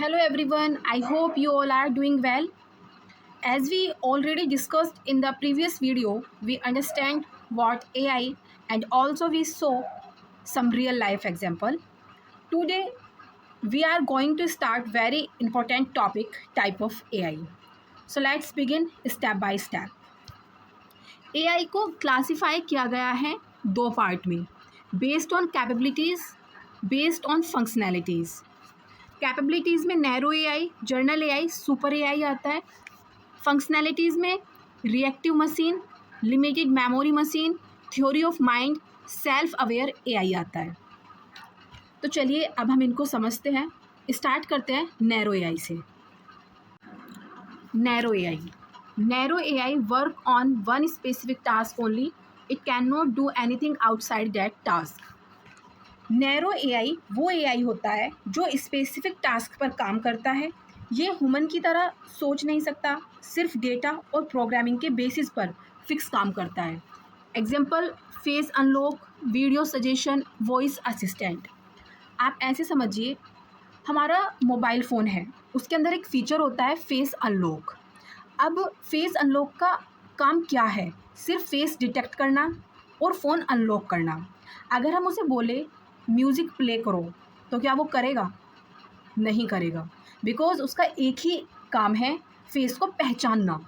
Hello everyone, I hope you all are doing well. As we already discussed in the previous video, we understand what AI and also we saw some real life example. Today we are going to start very important topic type of AI. So let's begin step by step. AI को classify किया गया है दो part में, based on capabilities, based on functionalities. Capabilities में narrow AI, general AI, super AI आता है। Functionalities में reactive machine, limited memory machine, theory of mind, self aware AI आता है। तो चलिए अब हम इनको समझते हैं। स्टार्ट करते हैं नैरो एआई से। Narrow AI work on one specific task only, it can not do anything outside that task. Narrow AI वो एआई होता है जो स्पेसिफिक टास्क पर काम करता है। ये ह्यूमन की तरह सोच नहीं सकता, सिर्फ डेटा और प्रोग्रामिंग के बेसिस पर फिक्स काम करता है। Example, face unlock, video suggestion, voice assistant. आप ऐसे समझिए, हमारा मोबाइल फ़ोन है, उसके अंदर एक फ़ीचर होता है फेस अनलॉक। अब फेस अनलॉक का काम क्या है? सिर्फ फेस डिटेक्ट करना और फ़ोन अनलॉक करना। अगर हम उसे बोले म्यूज़िक प्ले करो तो क्या वो करेगा? नहीं करेगा, बिकॉज़ उसका एक ही काम है फेस को पहचानना।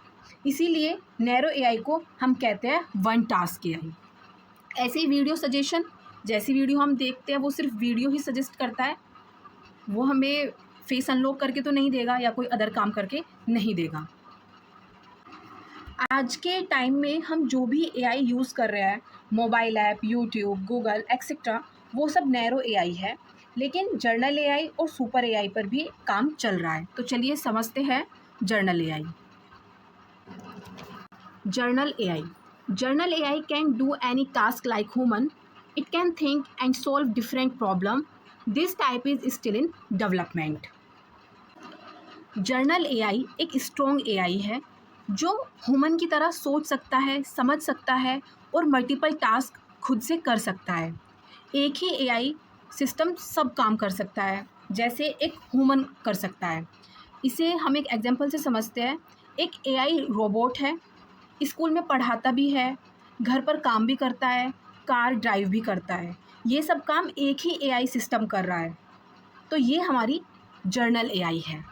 इसीलिए नैरो एआई को हम कहते हैं वन टास्क एआई। ऐसे ही वीडियो सजेशन, जैसी वीडियो हम देखते हैं वो सिर्फ वीडियो ही सजेस्ट करता है, वो हमें फेस अनलॉक करके तो नहीं देगा या कोई अदर काम करके नहीं देगा। आज के टाइम में हम जो भी एआई यूज़ कर रहे हैं, mobile app, YouTube, Google etcetera, वो सब नैरो एआई है। लेकिन जर्नल एआई और सुपर एआई पर भी काम चल रहा है। तो चलिए समझते हैं journal AI. General AI can do any task like human. It can think and solve different problem. This type is still in development. Journal AI एक स्ट्रॉन्ग एआई है जो ह्यूमन की तरह सोच सकता है, समझ सकता है और मल्टीपल टास्क खुद से कर सकता है। एक ही एआई सिस्टम सब काम कर सकता है जैसे एक ह्यूमन कर सकता है। इसे हम एक एग्जांपल से समझते हैं। एक एआई रोबोट है, स्कूल में पढ़ाता भी है, घर पर काम भी करता है, कार ड्राइव भी करता है। ये सब काम एक ही एआई सिस्टम कर रहा है। तो ये हमारी जर्नल एआई है।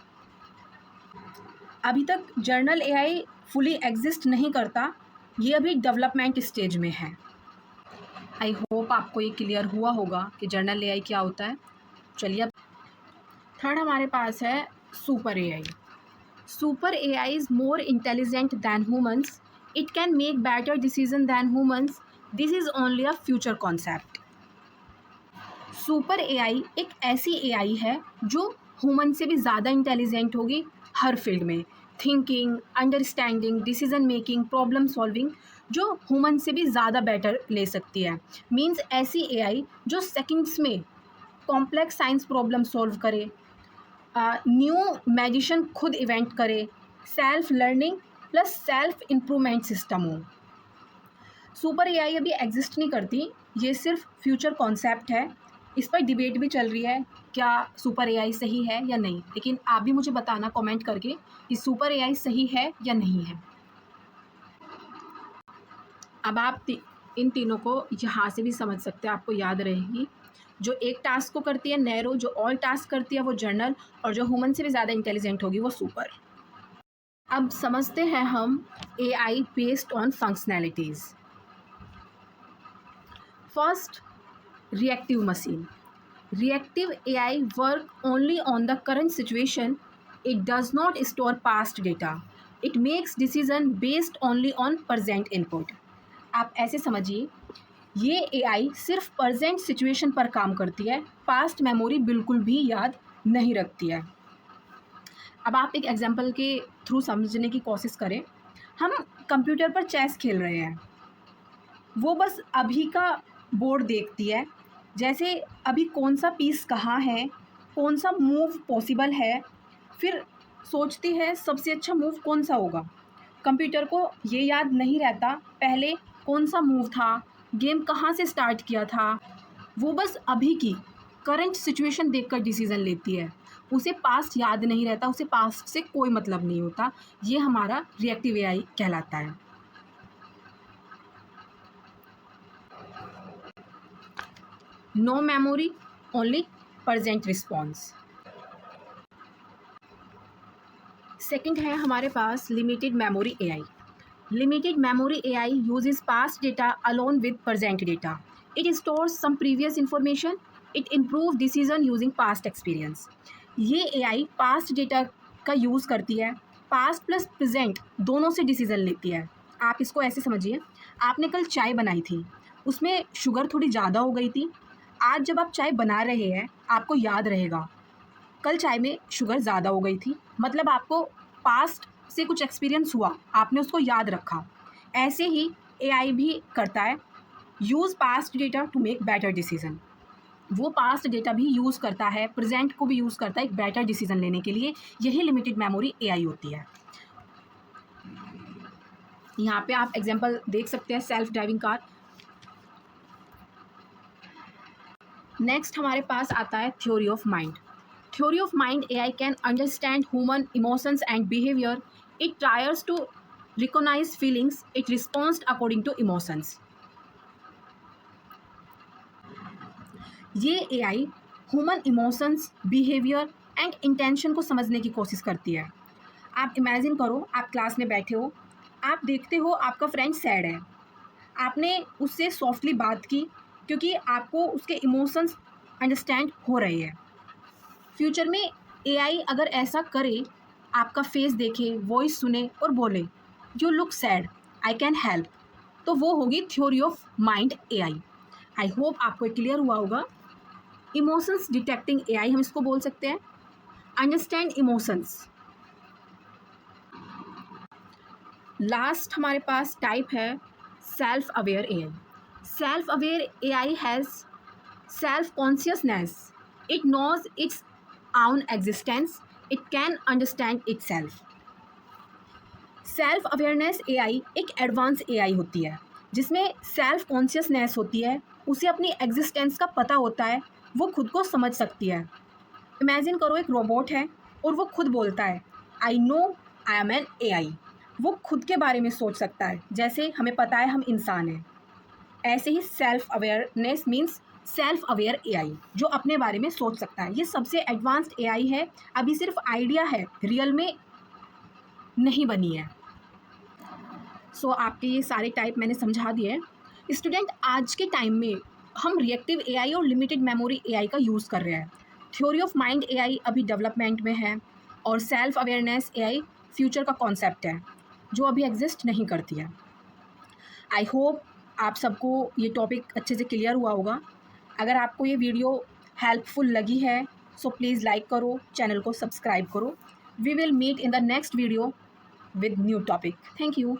अभी तक जर्नल एआई फुली एग्जिस्ट नहीं करता, ये अभी डेवलपमेंट स्टेज में है। आई होप आपको ये क्लियर हुआ होगा कि जर्नल एआई क्या होता है। चलिए अब थर्ड हमारे पास है super AI. Super AI is more intelligent than humans. It can make better decision than humans. This is only a future concept. Super AI एक ऐसी एआई है जो ह्यूमन से भी ज़्यादा इंटेलिजेंट होगी हर फील्ड में। Thinking, understanding, decision making, problem solving, जो ह्यूमन से भी ज़्यादा बेटर ले सकती है। मींस ऐसी एआई जो सेकंड्स में कॉम्प्लेक्स साइंस प्रॉब्लम सॉल्व करे, न्यू मैजिशन खुद इवेंट करे, self learning plus self improvement system हो। सुपर एआई अभी एग्जिस्ट नहीं करती, ये सिर्फ फ्यूचर कॉन्सेप्ट है। इस पर डिबेट भी चल रही है क्या सुपर एआई सही है या नहीं। लेकिन आप भी मुझे बताना कमेंट करके कि सुपर एआई सही है या नहीं है। अब आप इन तीनों को यहाँ से भी समझ सकते हैं, आपको याद रहेगी। जो एक टास्क को करती है नैरो, जो ऑल टास्क करती है वो जर्नल, और जो ह्यूमन से भी ज़्यादा इंटेलिजेंट होगी वो सुपर। अब समझते हैं हम AI based on functionalities. First, reactive machine. Reactive AI work only on the current situation. It does not store past data. It makes decision based only on present input. आप ऐसे समझिए, ये AI सिर्फ present situation पर काम करती है, past memory बिल्कुल भी याद नहीं रखती है। अब आप एक एग्जाम्पल के थ्रू समझने की कोशिश करें। हम कंप्यूटर पर चेस खेल रहे हैं, वो बस अभी का बोर्ड देखती है, जैसे अभी कौन सा पीस कहाँ है, कौन सा मूव पॉसिबल है, फिर सोचती है सबसे अच्छा मूव कौन सा होगा। कंप्यूटर को ये याद नहीं रहता पहले कौन सा मूव था, गेम कहाँ से स्टार्ट किया था। वो बस अभी की करंट सिचुएशन देखकर डिसीज़न लेती है। उसे पास्ट याद नहीं रहता, उसे पास्ट से कोई मतलब नहीं होता, ये हमारा रिएक्टिव एआई कहलाता है। No memory, only present response. Second है हमारे पास limited memory AI. Limited memory AI uses past data alone with present data. It stores some previous information. It improves decision using past experience. ये AI past data का use करती है, past plus present दोनों से decision लेती है। आप इसको ऐसे समझिए, आपने कल चाय बनाई थी, उसमें शुगर थोड़ी ज़्यादा हो गई थी। आज जब आप चाय बना रहे हैं आपको याद रहेगा कल चाय में शुगर ज़्यादा हो गई थी, मतलब आपको पास्ट से कुछ एक्सपीरियंस हुआ, आपने उसको याद रखा। ऐसे ही एआई भी करता है, use past data to make better decision. वो पास्ट डेटा भी यूज़ करता है, प्रेजेंट को भी यूज़ करता है एक बेटर डिसीजन लेने के लिए। यही लिमिटेड मेमोरी एआई होती है। यहाँ पे आप एग्जांपल देख सकते हैं, सेल्फ ड्राइविंग कार। नेक्स्ट हमारे पास आता है theory of mind. Theory of mind AI can understand human emotions and behavior. It tries to recognize feelings. It responds according to emotions. ये AI human emotions, behaviour and intention को समझने की कोशिश करती है। आप इमेजिन करो, आप क्लास में बैठे हो, आप देखते हो आपका फ्रेंड सैड है, आपने उससे सॉफ्टली बात की क्योंकि आपको उसके इमोशंस अंडरस्टैंड हो रहे हैं। फ्यूचर में एआई अगर ऐसा करे, आपका फेस देखे, वॉइस सुने और बोले you look sad, I can help, तो वो होगी theory of mind AI. I hope आपको क्लियर हुआ होगा। इमोशंस डिटेक्टिंग एआई हम इसको बोल सकते हैं। Understand emotions. लास्ट हमारे पास टाइप है self aware AI. Self aware AI has self consciousness. It knows its own existence. It can understand itself. Self awareness AI एक एडवांस एआई होती है जिसमें सेल्फ कॉन्शियसनेस होती है, उसे अपनी एग्जिस्टेंस का पता होता है, वो खुद को समझ सकती है। इमेजिन करो एक रोबोट है और वो खुद बोलता है I know I am an AI. वो खुद के बारे में सोच सकता है जैसे हमें पता है हम इंसान हैं। ऐसे ही self awareness means self aware AI जो अपने बारे में सोच सकता है। ये सबसे एडवांस्ड एआई है, अभी सिर्फ आइडिया है, रियल में नहीं बनी है। सो आपके ये सारे टाइप मैंने समझा दिए। स्टूडेंट, आज के टाइम में हम रिएक्टिव एआई और लिमिटेड मेमोरी एआई का यूज़ कर रहे हैं। थ्योरी ऑफ माइंड एआई अभी डेवलपमेंट में है और सेल्फ अवेयरनेस एआई फ्यूचर का कॉन्सेप्ट है जो अभी एग्जिस्ट नहीं करती है। आई होप आप सबको ये टॉपिक अच्छे से क्लियर हुआ होगा। अगर आपको ये वीडियो हेल्पफुल लगी है सो प्लीज़ लाइक करो, चैनल को सब्सक्राइब करो। We will meet in the next video with new topic. Thank you.